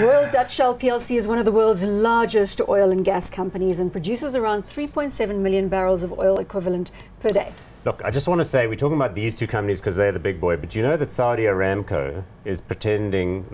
Royal Dutch Shell plc is one of the world's largest oil and gas companies and produces around 3.7 million barrels of oil equivalent per day. Look, I just want to say, we're talking about these two companies because they're the big boy, but you know that Saudi Aramco is preparing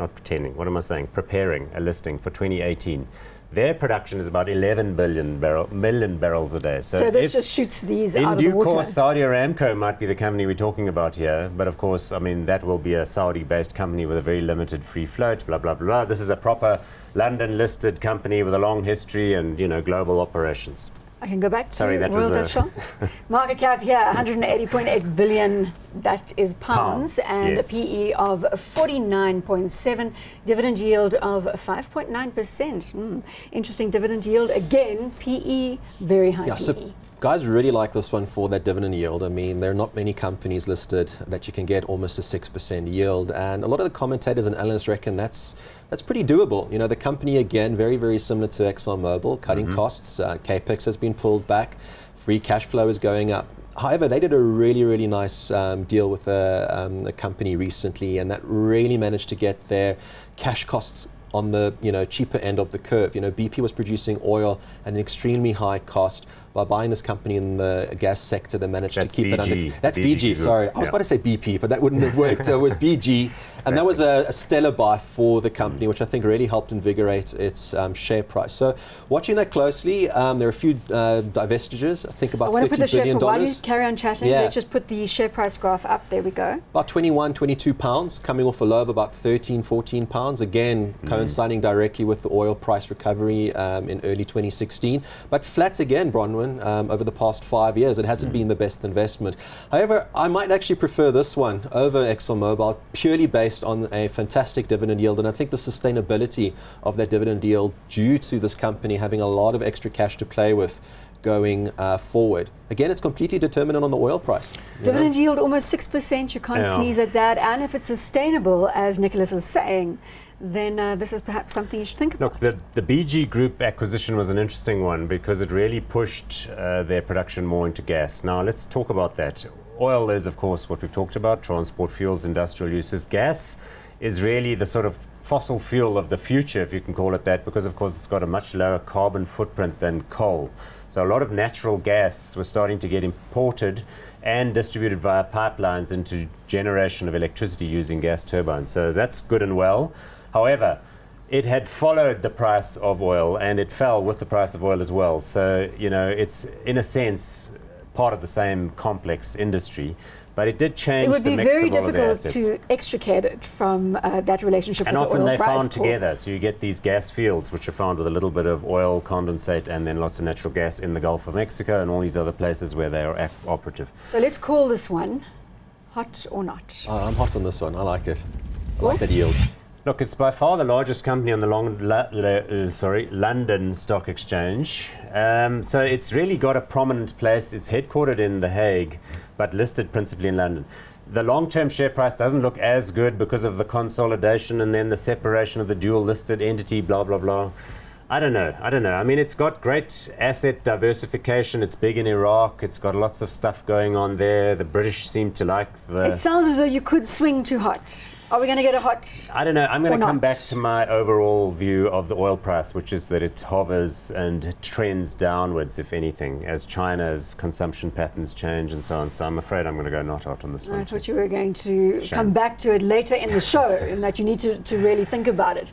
a listing for 2018. Their production is about 11 million barrels a day. So this just shoots these out of the water. In due course, Saudi Aramco might be the company we're talking about here, but of course, I mean, that will be a Saudi-based company with a very limited free float, blah, blah, blah. This is a proper London-listed company with a long history and, you know, global operations. I can go back to Sorry, that Royal was Dutch Shell. Market cap here, 180.8 billion, that is pounds, and yes. a PE of 49.7, dividend yield of 5.9%. Interesting dividend yield. Again, PE, very high PE. So guys really like this one for that dividend yield. I mean, there are not many companies listed that you can get almost a 6% yield, and a lot of the commentators and analysts reckon that's pretty doable. You know, the company, again, very, very similar to ExxonMobil, cutting costs, capex has been pulled back, free cash flow is going up. However, they did a really, really nice deal with a company recently, and that really managed to get their cash costs on the cheaper end of the curve. You know, BP was producing oil at an extremely high cost. By buying this company in the gas sector, they managed to keep that under. That's BG, sorry. I was about to say BP, but that wouldn't have worked. So it was BG. And that was a stellar buy for the company, which I think really helped invigorate its share price. So watching that closely, there are a few divestitures. I think about $30 billion. While you carry on chatting, let's just put the share price graph up. There we go. About 21, 22 pounds, coming off a low of about 13, 14 pounds. Again, coinciding directly with the oil price recovery in early 2016. But flat again, Bronwyn. Over the past 5 years, it hasn't been the best investment. However, I might actually prefer this one over ExxonMobil purely based on a fantastic dividend yield, and I think the sustainability of that dividend yield due to this company having a lot of extra cash to play with going forward. Again, it's completely determinant on the oil price. Dividend yield almost 6%, you can't sneeze at that, and if it's sustainable, as Nicholas is saying, then this is perhaps something you should think about. Look, the BG Group acquisition was an interesting one because it really pushed their production more into gas. Now, let's talk about that. Oil is, of course, what we've talked about, transport fuels, industrial uses. Gas is really the sort of fossil fuel of the future, if you can call it that, because, of course, it's got a much lower carbon footprint than coal. So a lot of natural gas was starting to get imported and distributed via pipelines into generation of electricity using gas turbines. So that's good and well. However, it had followed the price of oil and it fell with the price of oil as well. So, you know, it's in a sense part of the same complex industry, but it did change the mix of all of the assets. It would be very difficult to extricate it from that relationship with the oil price. And often they're found together, so you get these gas fields which are found with a little bit of oil condensate and then lots of natural gas in the Gulf of Mexico and all these other places where they are operative. So let's call this one hot or not. I'm hot on this one. I like it. I like that yield. Look, it's by far the largest company on the London Stock Exchange. So it's really got a prominent place. It's headquartered in The Hague, but listed principally in London. The long-term share price doesn't look as good because of the consolidation and then the separation of the dual listed entity, blah, blah, blah. I don't know. I mean, it's got great asset diversification. It's big in Iraq. It's got lots of stuff going on there. The British seem to like the... It sounds as though you could swing to hot. Are we going to get a hot? I don't know. I'm going to come back to my overall view of the oil price, which is that it hovers and trends downwards, if anything, as China's consumption patterns change and so on. So I'm afraid I'm going to go not hot on this one. I thought you were going to come back to it later in the show, and that you need to really think about it.